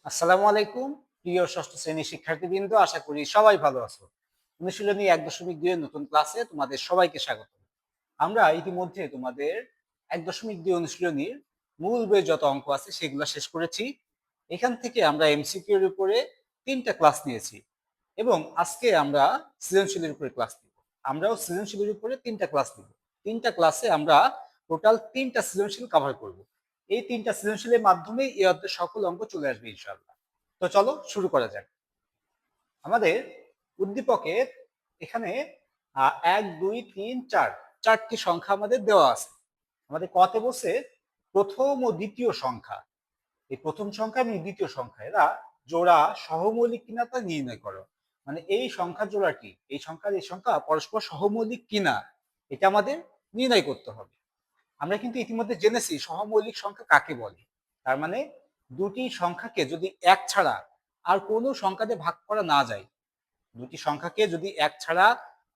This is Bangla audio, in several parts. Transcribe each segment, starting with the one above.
আসসালামু আলাইকুম প্রিয় ষষ্ঠ শ্রেণীর শিক্ষার্থীবৃন্দ, আশা করি সবাই ভালো আছো। অনুশীলনী 1.2 এর নতুন ক্লাসে তোমাদের সবাইকে স্বাগত। আমরা ইতিমধ্যে তোমাদের 1.2 অনুশীলনীর মূল বইয়ের যত অঙ্ক আছে সেগুলো শেষ করেছি। এখান থেকে আমরা এমসিকিউ এর উপরে 3টা ক্লাস নিয়েছি এবং আজকে আমরা সৃজনশীলের উপরে ক্লাস নিব। আমরাও সৃজনশীলের উপরে 3টা ক্লাস নিব। 3টা ক্লাসে আমরা টোটাল 3টা সৃজনশীল কভার করব। এই 3টা সৃজনশীলের মাধ্যমে এই অধ্যায়ের সকল অঙ্ক চলে আসবে ইনশাআল্লাহ। তো চলো শুরু করা যাক। আমাদের উদ্দীপকের এখানে 1 2 3 4 চারটি সংখ্যা আমাদের দেওয়া আছে। আমাদের কতে বসে প্রথম ও দ্বিতীয় সংখ্যা, এই প্রথম সংখ্যা এবং দ্বিতীয় সংখ্যা এরা জোড়া সহমৌলিক কিনা তা নির্ণয় করো। মানে এই সংখ্যা জোড়াটি, এই সংখ্যা পরস্পর সহমৌলিক কিনা এটা আমাদের নির্ণয় করতে হবে। আমরা কিন্তু ইতিমধ্যে জেনেছি সহমৌলিক সংখ্যা কাকে বলে। তার মানে দুটি সংখ্যাকে যদি এক ছাড়া আর কোনো সংখ্যা দিয়ে ভাগ করা না যায়, দুটি সংখ্যাকে যদি এক ছাড়া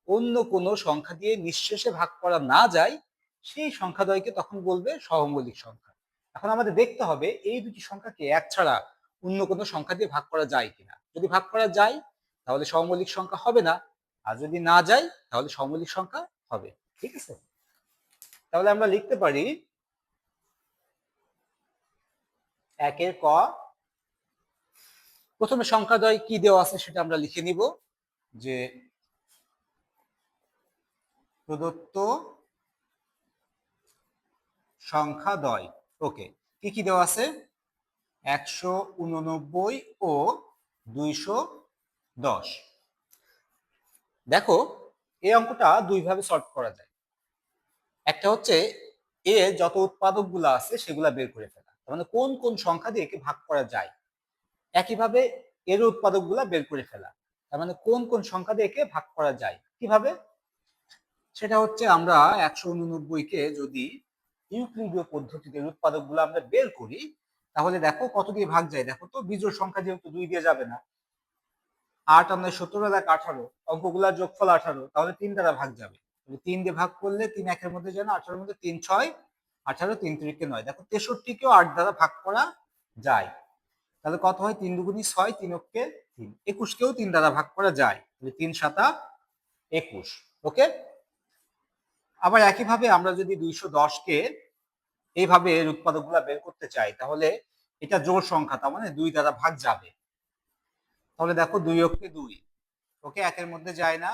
অন্য কোনো সংখ্যা দিয়ে নিঃশেষে ভাগ করা না যায়, সেই সংখ্যাদ্বয়কে তখন বলবে সহমৌলিক সংখ্যা। এখন আমাদের দেখতে হবে এই দুটি সংখ্যাকে এক ছাড়া অন্য কোনো সংখ্যা দিয়ে ভাগ করা যায় কিনা। যদি ভাগ করা যায় তাহলে সহমৌলিক সংখ্যা হবে না, আর যদি না যায় তাহলে সহমৌলিক সংখ্যা হবে। ঠিক আছে, তাহলে আমরা লিখতে পারি একের ক, প্রথমে সংখ্যাদ্বয় কি দেওয়া আছে সেটা আমরা লিখে নিব যে প্রদত্ত সংখ্যাদ্বয়। ওকে, কি কি দেওয়া আছে? 189 ও 210। দেখো এই অঙ্কটা দুই ভাবে সলভ করা যায়। একটা হচ্ছে এ যত উৎপাদক গুলা আছে সেগুলা বের করে ফেলা, মানে কোন কোন সংখ্যা দিয়ে একে ভাগ করা যায়। একইভাবে এর উৎপাদক গুলা বের করে ফেলা, তার মানে কোন কোন সংখ্যা দিয়ে একে ভাগ করা যায়। কিভাবে? সেটা হচ্ছে আমরা 189 কে যদি ইউক্লিডীয় পদ্ধতিতে উৎপাদক গুলো আমরা বের করি, তাহলে দেখো কত দিয়ে ভাগ যায়। দেখো তো বিজোড় সংখ্যা যেহেতু 2 দিয়ে যাবে না, 8 আমরা 17 আর 18, অঙ্কগুলার যোগফল 18, তাহলে 3 দ্বারা ভাগ যাবে। 3 দিয়ে ভাগ করলে 3 একের মধ্যে যায় না, 18 এর মধ্যে 3 6 18, 3 3 9। দেখো 63 কেও 8 দ্বারা ভাগ করা যায়। তাহলে কত হয়? 3 দুগুণী 6, 3 অক্ষে 3। 21 কেও 3 দ্বারা ভাগ করা যায়, তাহলে 3 7 21। ওকে, আবার একইভাবে আমরা যদি 210 কে এইভাবে এর উৎপাদকগুলা বের করতে চাই, তাহলে এটা জোড় সংখ্যা, তার মানে 2 দ্বারা ভাগ যাবে। তাহলে দেখো 2 অক্ষে 2, ওকে, একের মধ্যে যায় না,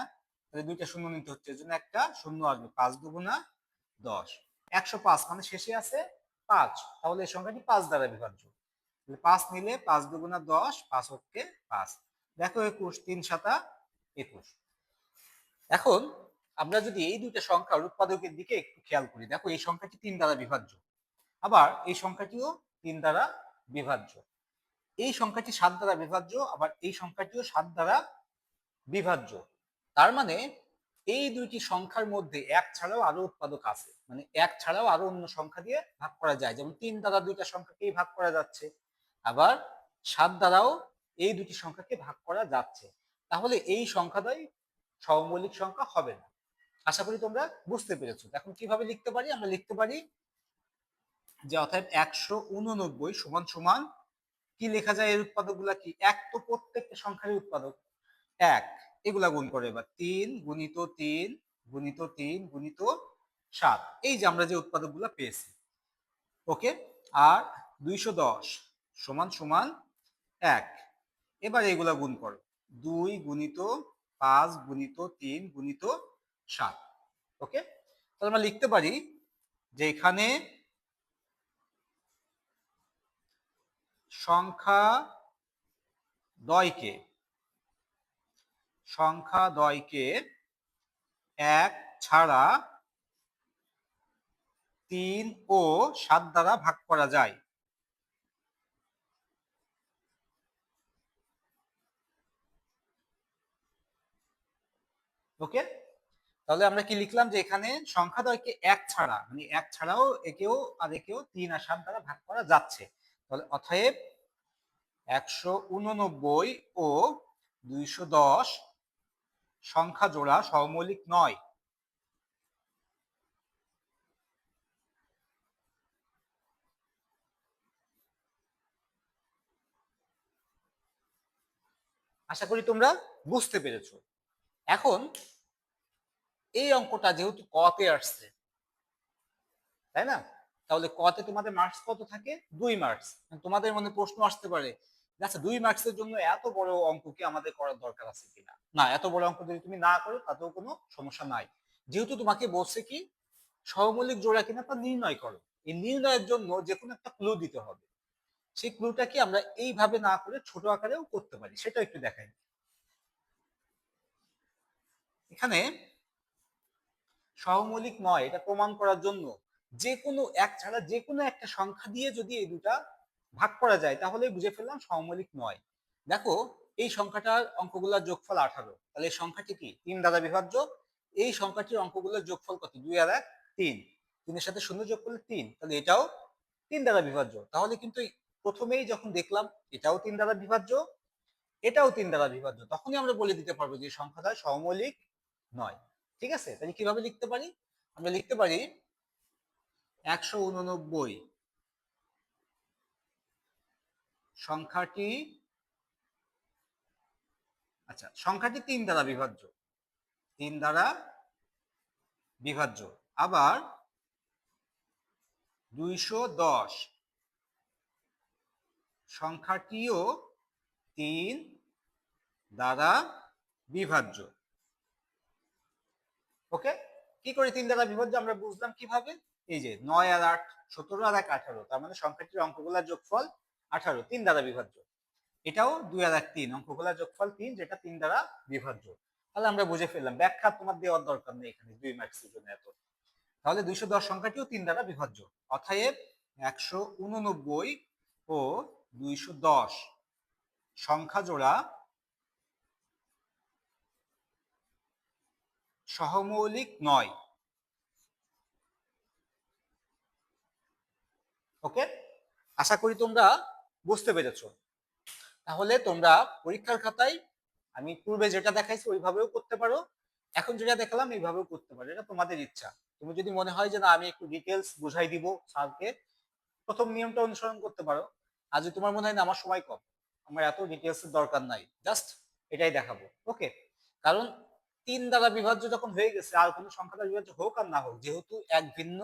তাহলে দুইটা শূন্য নিতে হচ্ছে, এর জন্য একটা শূন্য আসবে। 5 দুগুণা 10, 105, মানে শেষে আছে 5, তাহলে এই সংখ্যাটি 5 দ্বারা বিভাজ্য। 5 নিলে 5 দুগুণা 10, 5 অক্ষে 5। দেখো 21, 3 7 21। এখন আমরা যদি এই দুইটা সংখ্যার উৎপাদকের দিকে একটু খেয়াল করি, দেখো এই সংখ্যাটি 3 দ্বারা বিভাজ্য, আবার এই সংখ্যাটিও 3 দ্বারা বিভাজ্য, এই সংখ্যাটি 7 দ্বারা বিভাজ্য, আবার এই সংখ্যাটিও 7 দ্বারা বিভাজ্য। তার মানে এই দুইটি সংখ্যার মধ্যে এক ছাড়াও আরো উৎপাদক আছে, মানে এক ছাড়াও আরো অন্য সংখ্যা দিয়ে ভাগ করা যায়। যেমন 3 দ্বারা দুইটা সংখ্যাকেই ভাগ করা যাচ্ছে, আবার 7 দ্বারাও এই দুটি সংখ্যাকে ভাগ করা যাচ্ছে। তাহলে এই সংখ্যাদ্বয় সহমৌলিক সংখ্যা হবে না। আশা করি তোমরা বুঝতে পেরেছো। এখন কিভাবে লিখতে পারি? আমরা লিখতে পারি যে অতএব 189 সমান সমান কি লেখা যায়? এর উৎপাদক গুলা কি? এক তো প্রত্যেকটা সংখ্যারই উৎপাদক 1, এগুলা গুণ করে এবার 3 গুণিত 3 গুণিত 3 গুণিত 7, এই যে আমরা যে উৎপাদক গুলা পেয়েছি। ওকে, আর 210 সমান সমান 1, এবার এগুলা গুণ করো, 2 গুণিত 5 গুণিত 3 গুণিত 7। ওকে, তাহলে আমরা লিখতে পারি যে এখানে সংখ্যাদ্বয়কে 1 ছাড়া 3 ও 7 দ্বারা ভাগ করা যায়। ওকে, তাহলে আমরা কি লিখলাম যে এখানে সংখ্যাদ্বয়কে 1 ছাড়া, মানে 1 ছাড়াও একেও আর একেও 3 আর 7 দ্বারা ভাগ করা যাচ্ছে। তাহলে অতএব 189 ও 210 সংখ্যা জোড়া সহমৌলিক নয়। আশা করি তোমরা বুঝতে পেরেছো। এখন এই অঙ্কটা যেহেতু কতে আসছে, তাই না, তাহলে কতে তোমাদের মার্কস কত থাকে? 2 মার্কস। তোমাদের মনে প্রশ্ন আসতে পারে, আচ্ছা 2 মার্কসের জন্য এত বড় অঙ্ক কি আমাদের করার দরকার আছে কিনা? না, এত বড় অঙ্ক যদি তুমি না করো তাতেও কোনো সমস্যা নাই। যেহেতু তোমাকে বলছে কি সহমৌলিক জোড়া কিনা তা নির্ণয় করো, এই নির্ণয়ের জন্য যে কোনো একটা ক্লু দিতে হবে। সেই ক্লুটা কি আমরা এইভাবে না করে ছোট আকারেও করতে পারি, সেটা একটু দেখাই। এখানে সহমৌলিক নয় এটা প্রমাণ করার জন্য যে কোনো এক ছাড়া যে কোনো একটা সংখ্যা দিয়ে যদি এই দুটা ভাগ করা যায় তাহলে বুঝে ফেললাম সহমৌলিক নয়। দেখো এই সংখ্যাটার অঙ্কগুলোর যোগফল 18, তাহলে এই সংখ্যাটি কি 3 দ্বারা বিভাজ্য। এই সংখ্যাটির অঙ্কগুলোর যোগফল কত? 2 আর 1 3, 3 সাথে 0 যোগ করলে 3, তাহলে এটাও 3 দ্বারা বিভাজ্য। তাহলে কিন্তু প্রথমেই যখন দেখলাম এটাও 3 দ্বারা বিভাজ্য, এটাও 3 দ্বারা বিভাজ্য, তখনই আমরা বলে দিতে পারবো যে সংখ্যাটা সহমৌলিক নয়। ঠিক আছে, তাহলে কিভাবে লিখতে পারি? আমরা লিখতে পারি 189 সংখ্যাটি, আচ্ছা সংখ্যাটি 3 দ্বারা বিভাজ্য, 3 দ্বারা বিভাজ্য। আবার 210 সংখ্যাটিও 3 দ্বারা বিভাজ্য। ওকে, কি করে 3 দ্বারা বিভাজ্য আমরা বুঝলাম কিভাবে? এই যে 9 আর 8 17 আর 1 18, তার মানে সংখ্যাটির অঙ্কগুলোর যোগফল 18, 3 দ্বারা বিভাজ্য। এটাও 2 আর 1 3, অঙ্কগুলোর যোগফল 3, যেটা 3 দ্বারা বিভাজ্য। তাহলে আমরা বুঝে ফেললাম, ব্যাখ্যা তোমার দেওয়ার দরকার নেই এখানে 2 মার্কসের জন্য এত। তাহলে 210 সংখ্যাটিও 3 দ্বারা বিভাজ্য। অতএব 189 ও 210 সংখ্যা জোড়া সহমৌলিক নয়। ওকে, আশা করি তোমরা বুঝতে পেরেছো। তাহলে তোমরা পরীক্ষার খাতায় আমি পূর্বে যেটা দেখাইছি ওইভাবেও করতে পারো, এখন যেটা দেখালাম এইভাবেও করতে পারো, এটা তোমাদের ইচ্ছা। তুমি যদি মনে হয় যে না আমি একটু ডিটেলস বুঝাই দিব স্যারকে, প্রথম নিয়মটা অনুসরণ করতে পারো। আর যদি তোমার মনে হয় না আমার সময় কম, আমার এত ডিটেলস এর দরকার নাই, জাস্ট এটাই দেখাবো। ওকে, কারণ 3 দ্বারা বিভাজ্য যখন হয়ে গেছে, আর কোনো সংখ্যা দ্বারা বিভাজ্য হোক আর না হোক, যেহেতু এক ভিন্ন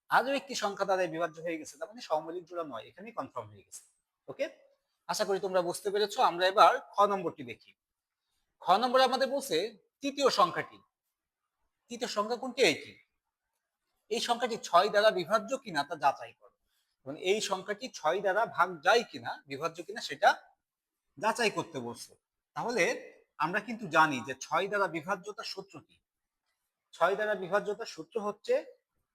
আরো একটি সংখ্যা দ্বারা বিভাজ্য হয়ে গেছে, তার মানে সহমৌলিক জোড়া নয়, এখানেই কনফার্ম হয়ে গেছে। ওকে, আশা করি তোমরা বুঝতে পেরেছো। আমরা এবার খ নম্বরটি দেখি। খ নম্বরে আমাদের বলছে তৃতীয় সংখ্যাটি, তৃতীয় সংখ্যা কোনটি? এইটি। এই সংখ্যাটি 6 দ্বারা বিভাজ্য কিনা তা যাচাই করো। মানে এই সংখ্যাটি 6 দ্বারা ভাগ যায় কিনা, বিভাজ্য কিনা সেটা যাচাই করতে বলছে। তাহলে আমরা কিন্তু জানি যে 6 দ্বারা বিভাজ্যতার সূত্র কি? 6 দ্বারা বিভাজ্যতার সূত্র হচ্ছে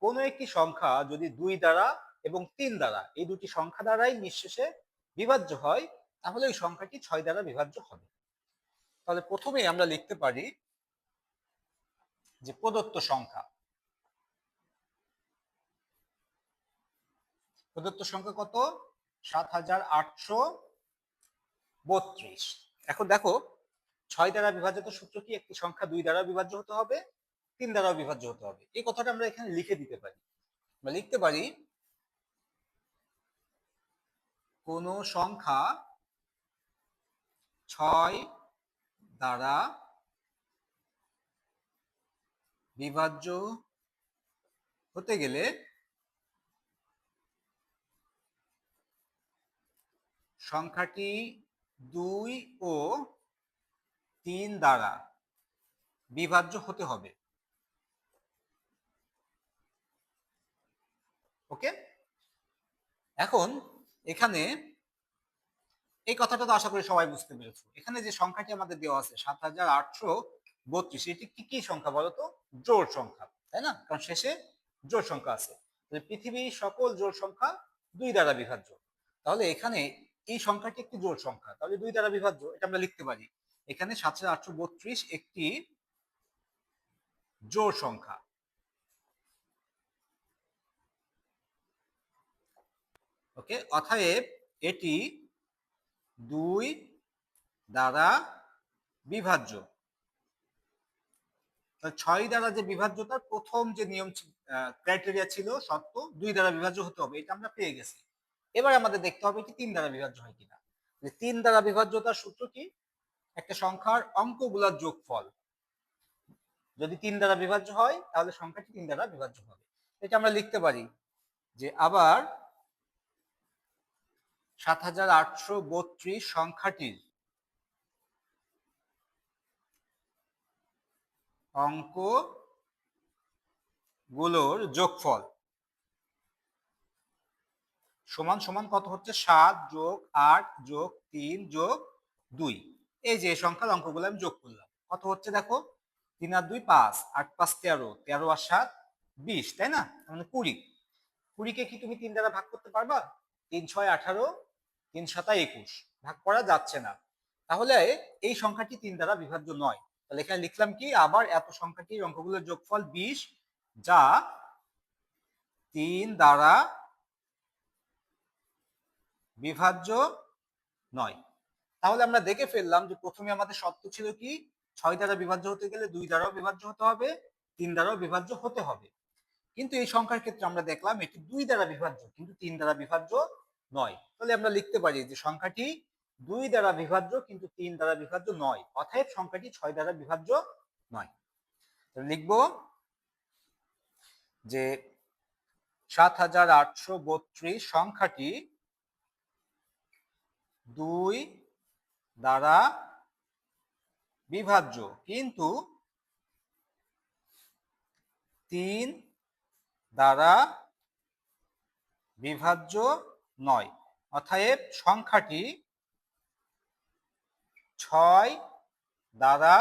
কোন একটি সংখ্যা যদি 2 দ্বারা এবং 3 দ্বারা, এই দুটি সংখ্যা দ্বারাই নিঃশেষে বিভাজ্য হয়, তাহলে ওই সংখ্যাটি 6 দ্বারা বিভাজ্য হবে। তাহলে প্রথমেই আমরা লিখতে পারি যে প্রদত্ত সংখ্যা, প্রদত্ত সংখ্যা কত? 7832। এখন দেখো 6 দ্বারা বিভাজিত সূত্র কি একটি সংখ্যা 2 দ্বারা বিভাজ্য হতে হবে, 3 দ্বারা বিভাজ্য হতে হবে। এই কথাটা আমরা এখানে লিখে দিতে পারি। আমরা লিখতে পারি কোন সংখ্যা 6 দ্বারা বিভাজ্য হতে গেলে সংখ্যাটি 2 ও 3 দ্বারা বিভাজ্য হতে হবে। ওকে, এখন এখানে এই কথাটা তো আশা করি সবাই বুঝতে পেরেছো। এখানে যে সংখ্যাটি আমাদের দেওয়া আছে 7832, এটি কি সংখ্যা বলতো? জোড় সংখ্যা, তাই না? কারণ শেষে জোড় সংখ্যা আছে। পৃথিবীর সকল জোড় সংখ্যা 2 দ্বারা বিভাজ্য। তাহলে এখানে এই সংখ্যাটি একটি জোড় সংখ্যা, তাহলে 2 দ্বারা বিভাজ্য, এটা আমরা লিখতে পারি। এখানে 7832 একটি জোড় সংখ্যা। ওকে, অতএব এটি 2 দ্বারা বিভাজ্য। 6 দ্বারা যে বিভাজ্যতার প্রথম যে নিয়ম ক্রাইটেরিয়া ছিল, শর্ত 2 দ্বারা বিভাজ্য হতে হবে, এটা আমরা পেয়ে গেছি। এবার আমাদের দেখতে হবে এটি 3 দ্বারা বিভাজ্য হয় কিনা। 3 দ্বারা বিভাজ্যতার সূত্র কি? একটা সংখ্যার অঙ্কগুলোর যোগফল যদি 3 দ্বারা বিভাজ্য হয় তাহলে সংখ্যাটি 3 দ্বারা বিভাজ্য হবে। এটা আমরা লিখতে পারি যে আবার ৭৮৩২ সংখ্যাটির অঙ্কগুলোর যোগফল সমান সমান কত হচ্ছে ৭ যোগ ৮ যোগ ৩ যোগ ২। এই যে সংখ্যার অঙ্কগুলো আমি যোগ করলাম, কত হচ্ছে দেখো, ৩ আর ২ ৫, ৮ ৫ ১৩, ১৩ আর ৭ ২০, তাই না? মানে ২০। ২০কে কি তুমি ৩ দ্বারা ভাগ করতে পারবা? ৩ ৬ ১৮, ৩ ৭ ২১, ভাগ করা যাচ্ছে না। তাহলে এই সংখ্যাটি ৩ দ্বারা বিভাজ্য নয়। তাহলে এখানে লিখলাম কি, আবার এত সংখ্যাটির অঙ্কগুলোর যোগফল ২০ যা ৩ দ্বারা বিভাজ্য নয়। তাহলে আমরা দেখে ফেললাম যে প্রথমে আমাদের শর্ত ছিল কি, ৬ দ্বারা বিভাজ্য হতে গেলে ২ দ্বারাও বিভাজ্য হতে হবে, ৩ দ্বারাও বিভাজ্য হতে হবে। কিন্তু এই সংখ্যার ক্ষেত্রে আমরা দেখলাম এটি ২ দ্বারা বিভাজ্য কিন্তু ৩ দ্বারা বিভাজ্য নয়। তাহলে আমরা লিখতে পারি যে সংখ্যাটি ২ দ্বারা বিভাজ্য কিন্তু ৩ দ্বারা বিভাজ্য নয়, অতএব সংখ্যাটি ৬ দ্বারা বিভাজ্য নয়। লিখব যে ৭৮৩২ সংখ্যাটি ২ দ্বারা বিভাজ্য কিন্তু ৩ দ্বারা বিভাজ্য নয়, অতএব সংখ্যাটি ৬ দ্বারা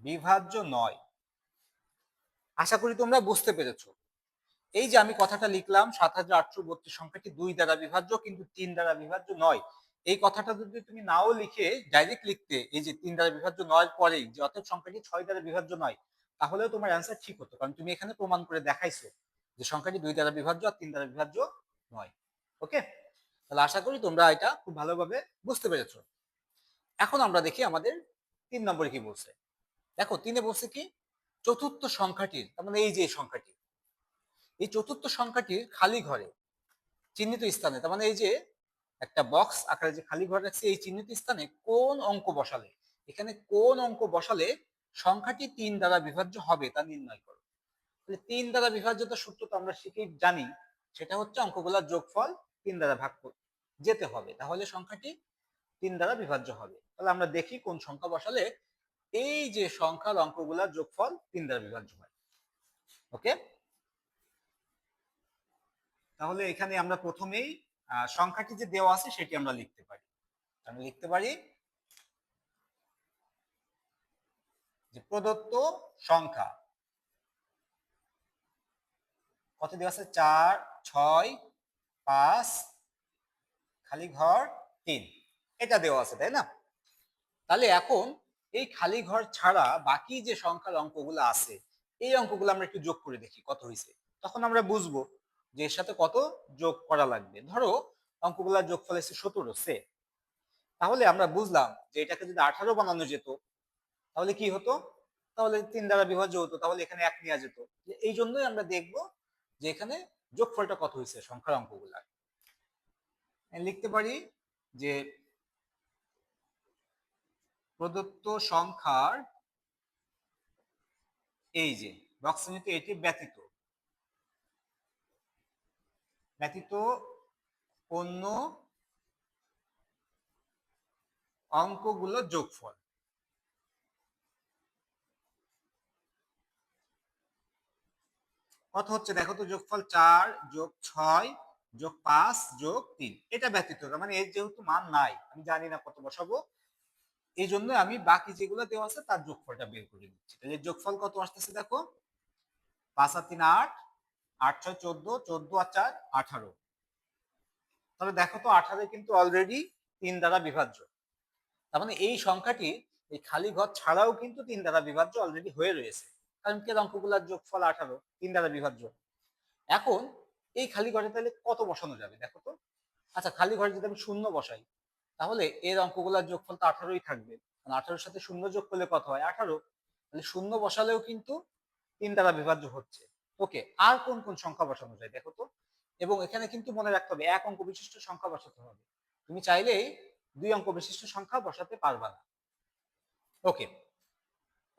বিভাজ্য নয়। আশা করি তোমরা বুঝতে পেরেছো। এই যে আমি কথাটা লিখলাম ৭৮৩২ সংখ্যাটি ২ দ্বারা বিভাজ্য কিন্তু ৩ দ্বারা বিভাজ্য নয়, এই কথাটা যদি তুমি নাও লিখে ডাইরেক্ট লিখতে এই যে ৩ দ্বারা বিভাজ্য নয় পরেই যে অর্থাৎ সংখ্যাটি ৬ দ্বারা বিভাজ্য নয়, তাহলেও তোমার অ্যান্সার ঠিক হতো, কারণ তুমি এখানে প্রমাণ করে দেখাইছো যে সংখ্যাটি ২ দ্বারা বিভাজ্য আর ৩ দ্বারা বিভাজ্য নয়। ওকে, তাহলে আশা করি তোমরা এটা খুব ভালোভাবে বুঝতে পেরেছো। এখন আমরা দেখি আমাদের ৩ নম্বরে কি বলছে। দেখো ৩-এ বলছে কি, চতুর্থ সংখ্যাটির, তার মানে এই যে সংখ্যাটি, এই চতুর্থ সংখ্যাটির খালি ঘরে চিহ্নিত স্থানে, তার মানে এই যে একটা বক্স আকারে যে খালি ঘর রাখছে, এই চিহ্নিত স্থানে কোন অঙ্ক বসালে, এখানে কোন অঙ্ক বসালে সংখ্যাটি ৩ দ্বারা বিভাজ্য হবে তা নির্ণয় করো। তাহলে ৩ দ্বারা বিভাজ্যতার সূত্র তো আমরা শিখেই জানি, সেটা হচ্ছে অঙ্কগুলোর যোগফল ৩ দ্বারা ভাগ যেতে হবে, তাহলে সংখ্যাটি ৩ দ্বারা বিভাজ্য হবে। তাহলে আমরা দেখি কোন সংখ্যা বসালে এই যে সংখ্যার অঙ্কগুলোর যোগফল ৩ দ্বারা বিভাজ্য হয়। ওকে, তাহলে এখানে আমরা প্রথমেই সংখ্যাটি যে দেওয়া আছে সেটি আমরা লিখতে পারি। আমি লিখতে পারি যে প্রদত্ত সংখ্যা কত দেওয়া আছে, ৪ ৬ ৫ খালি ঘর ৩, এটা দেওয়া আছে, তাই না? তাহলে এখন এই খালি ঘর ছাড়া বাকি যে সংখ্যার অঙ্কগুলো আছে এই অঙ্কগুলো আমরা একটু যোগ করে দেখি কত হয়েছে, তখন আমরা বুঝবো যে এর সাথে কত যোগ করা লাগবে। ধরো অঙ্কগুলোর যোগফল এসে ১৭ সে, তাহলে আমরা বুঝলাম যে এটাকে যদি ১৮ বানানো যেত তাহলে কি হতো, তাহলে ৩ দ্বারা বিভাজ্য হতো, তাহলে এখানে ১ নেওয়া যেত। এই জন্যই আমরা দেখব যে এখানে যোগফলটা কত হয়েছে সংখ্যার অঙ্কগুলা। লিখতে পারি যে প্রদত্ত সংখ্যার এই যে বক্স নিতে এটি ব্যতীত অন্য অঙ্কগুলো যোগফল। কত হচ্ছে দেখো তো, যোগফল ৪ যোগ ৬ যোগ ৫ যোগ ৩, এটা ব্যতীত, মানে এর যেহেতু মান নাই আমি জানি না কত বসাবো, এই জন্য আমি বাকি যেগুলো দেওয়া আছে তার যোগফলটা বের করে দিচ্ছি। তাহলে যোগফল কত আসতেছে দেখো, ৫ আর ৩ ৮, ৮ ৬ ১৪, ১৪ আর ৪ ১৮। তাহলে দেখো তো ১৮ কিন্তু অলরেডি ৩ দ্বারা বিভাজ্য, তার মানে এই সংখ্যাটি এই খালি ঘর ছাড়াও কিন্তু ৩ দ্বারা বিভাজ্য অলরেডি হয়ে রয়েছে, কারণ কি অঙ্কগুলোর যোগফল ১৮, ৩ দ্বারা বিভাজ্য। এখন এই খালি ঘরে তাহলে কত বসানো যাবে দেখো তো। আচ্ছা, খালি ঘরে যদি আমি শূন্য বসাই তাহলে এর অঙ্কগুলোর যোগফল তো ১৮ই থাকবে, কারণ ১৮ সাথে শূন্য যোগ করলে কত হয় ১৮, তাহলে শূন্য বসালেও কিন্তু ৩ দ্বারা বিভাজ্য হচ্ছে। ওকে, আর কোন কোন সংখ্যা বসানো যায় দেখো তো, এবং এখানে কিন্তু মনে রাখতে হবে এক অঙ্ক বিশিষ্ট সংখ্যা বসাতে হবে। তুমি চাইলেই দুই অঙ্ক বিশিষ্ট সংখ্যা বসাতে পারবা না। ওকে,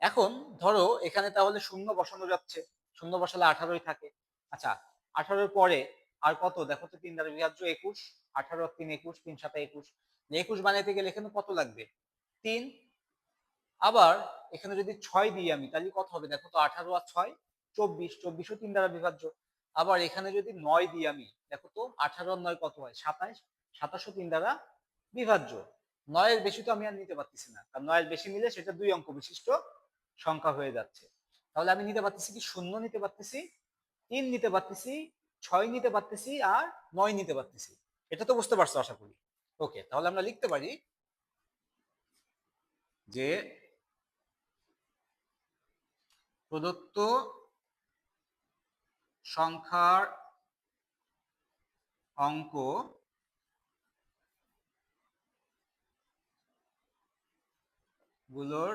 এখন ধরো এখানে তাহলে শূন্য বসানো যাচ্ছে, শূন্য বসালে 18ই থাকে। আচ্ছা, 18-র পরে আর কত দেখো তো, 3 দ্বারা বিভাজ্য 21, 18 আর 3 21, 3 7 21, 21 বানাইতে গেলে এখানে কত লাগবে? 3। আবার এখানে যদি 6 দিই আমি, তাহলে কত হবে দেখো তো, 18 আর 6 24, 24ও 3 দ্বারা বিভাজ্য। আবার এখানে যদি 9 দিই আমি, দেখো তো 18 আর 9 কত হয়? 27, 27ও 3 দ্বারা বিভাজ্য। 9 এর বেশি তো আমি আর নিতে পারতেছি না, কারণ 9 এর বেশি নিলে সেটা দুই অঙ্ক বিশিষ্ট সংখ্যা হয়ে যাচ্ছে। তাহলে আমি নিতে পারতেছি কি? 0 নিতে পারতেছি, 3 নিতে পারতেছি, 6 নিতে পারতেছি, আর 9 নিতে পারতেছি। এটা তো বুঝতে পারছো আশা করি। ওকে, তাহলে আমরা লিখতে পারি যে প্রদত্ত সংখ্যার অঙ্ক গুলোর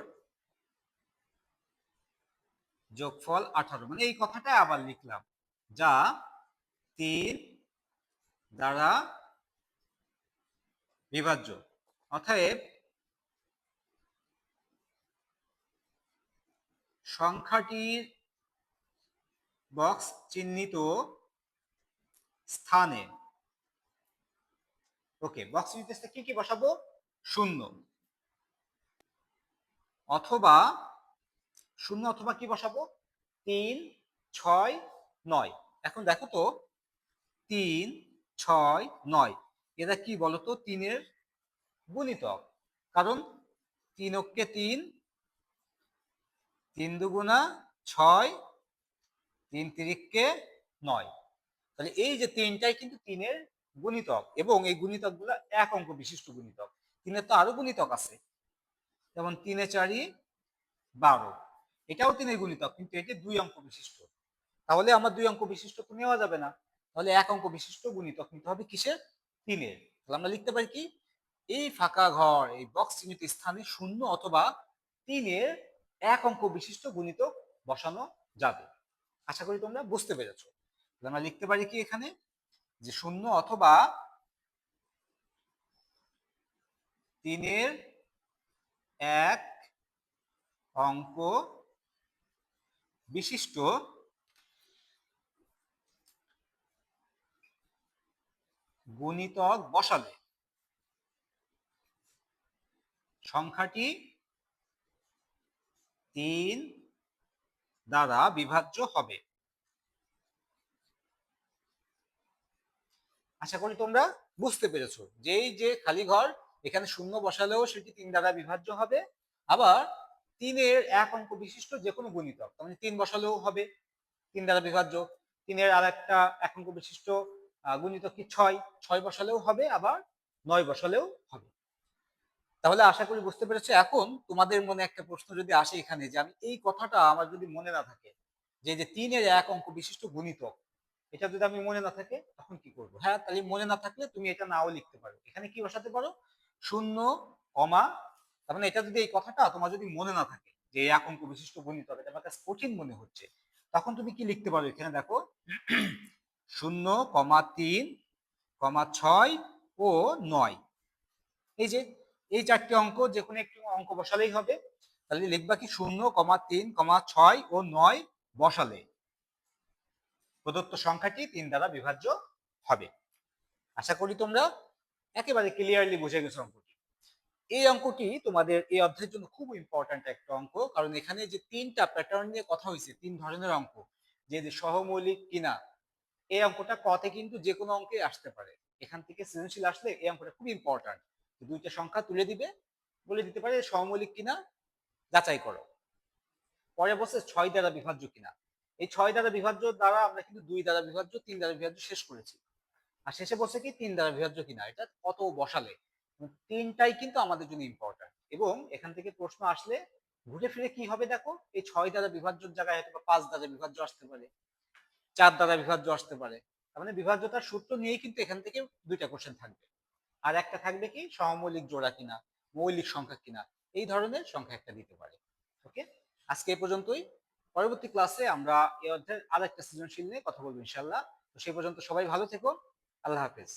যোগফল 18, মানে এই কথাটা আবার লিখলাম, যা 3 দ্বারা বিভাজ্য। অতএব সংখ্যাটির বক্স চিহ্নিত স্থানে, ওকে, বক্স চিহ্নিত স্থানে কি কি বসাবো? 0 অথবা 0 অথবা কি বসাবো? 3, 6, 9। এখন দেখো তো, 3, 6, 9 এরা কি বলতো? 3-এর গুণিতক। কারণ 3 অক্ষে 3, 3 দুগুণা 6, 3 তিরিককে 9। তাহলে এই যে 3টাই কিন্তু 3-এর গুণিতক, এবং এই গুণিতক গুলো এক অঙ্ক বিশিষ্ট গুণিতক। 3-এর তো আরো গুণিতক আছে, যেমন 3 4 12, এটাও 3-এর গুণিতক, কিন্তু এটি দুই অঙ্ক বিশিষ্ট। তাহলে আমার দুই অঙ্ক বিশিষ্ট তো নেওয়া যাবে না, তাহলে এক অঙ্ক বিশিষ্ট গুণিতক নিতে হবে কিসের? 3-এর। তাহলে আমরা লিখতে পারি কি? এই ফাঁকা ঘর, এই বক্স চিহ্নিত স্থানে 0 অথবা 3-এর এক অঙ্ক বিশিষ্ট গুণিতক বসানো যাবে। আশা করি তোমরা বুঝতে পেরেছো। তাহলে আমরা লিখতে পারি কি এখানে, যে 0 অথবা 3-এর এক অঙ্ক বিশিষ্ট গুণিতক বসালে সংখ্যাটি 3 দ্বারা বিভাজ্য হবে। আশা করি তোমরা বুঝতে পেরেছো যে এই যে খালি ঘর, এখানে 0 বসালেও সেটি 3 দ্বারা বিভাজ্য হবে। আবার 3-এর এক অঙ্ক বিশিষ্ট যে কোনো গুণিতক, তার মানে 3 বসালেও হবে 3 দ্বারা বিভাজ্য। 3-এর আর একটা এক অঙ্ক বিশিষ্ট গুণিতক কি? 6, 6 বসালেও হবে, আবার 9 বসালেও হবে। তাহলে আশা করি বুঝতে পেরেছো। এখন তোমাদের মনে একটা প্রশ্ন যদি আসে এখানে, যে আমি এই কথাটা আমার যদি মনে না থাকে, যে 3-এর এক অঙ্ক বিশিষ্ট গুণিতক, এটা যদি আমি মনে না থাকে তখন কি করব? হ্যাঁ, তাহলে মনে না থাকলে তুমি এটা নাও লিখতে পারো। এখানে কি বসাতে পারো? 0, কমা, তার মানে এটা যদি, এই কথাটা তোমার যদি মনে না থাকে যে এক অঙ্ক বিশিষ্ট গুণিতক, এটা আমার কাছে কঠিন মনে হচ্ছে, তখন তুমি কি লিখতে পারো? এখানে দেখো 0, 3, 6 ও 9, এই যে এই চারটি অঙ্ক যে কোনো একটি অঙ্ক বসালেই হবে। তাহলে লিখবা কি? 0, 3, 6 ও 9 বসালে প্রদত্ত সংখ্যাটি 3 দ্বারা বিভাজ্য হবে। আশা করি তোমরা একেবারে ক্লিয়ারলি বুঝে গেছো অঙ্কটি। এই অঙ্কটি তোমাদের এই অধ্যায়ের জন্য খুব ইম্পর্ট্যান্ট একটা অঙ্ক, কারণ এখানে যে 3টা প্যাটার্ন নিয়ে কথা হয়েছে, 3 ধরনের অঙ্ক, যে সহমৌলিক কিনা, এই অঙ্কটা কতে কিন্তু যে কোনো অঙ্কে আসতে পারে। এখান থেকে সৃজনশীল আসলে এই অঙ্কটা খুব ইম্পর্ট্যান্ট। দুইটা সংখ্যা তুলে দিবে, বলে দিতে পারে সহমৌলিক কিনা যাচাই করো। পরে বলছে 6 দ্বারা বিভাজ্য কিনা। এই 6 দ্বারা বিভাজ্য দ্বারা আমরা কিন্তু 2 দ্বারা বিভাজ্য, 3 দ্বারা বিভাজ্য শেষ করেছি। আর শেষে বলছে কি 3 দ্বারা বিভাজ্য কিনা, এটা কত বসালে। 3টাই কিন্তু আমাদের জন্য ইম্পর্ট্যান্ট, এবং এখান থেকে প্রশ্ন আসলে ঘুরে ফিরে কি হবে দেখো, এই 6 দ্বারা বিভাজ্যর জায়গায় হয়তো 5 দ্বারা বিভাজ্য আসতে পারে, 4 দ্বারা বিভাজ্য আসতে পারে। তার মানে বিভাজ্যতার সূত্র নিয়েই কিন্তু এখান থেকে দুইটা কোশ্চেন থাকবে। আর একটা থাকবে কি, সহমৌলিক জোড়া কিনা, মৌলিক সংখ্যা কিনা, এই ধরনের সংখ্যা একটা দিতে পারে। ওকে, আজকে এই পর্যন্তই। পরবর্তী ক্লাসে আমরা এই অধ্যায়ের আরেকটা সৃজনশীল নিয়ে কথা বলবো ইনশাআল্লাহ। তো সেই পর্যন্ত সবাই ভালো থেকো। আল্লাহ হাফেজ।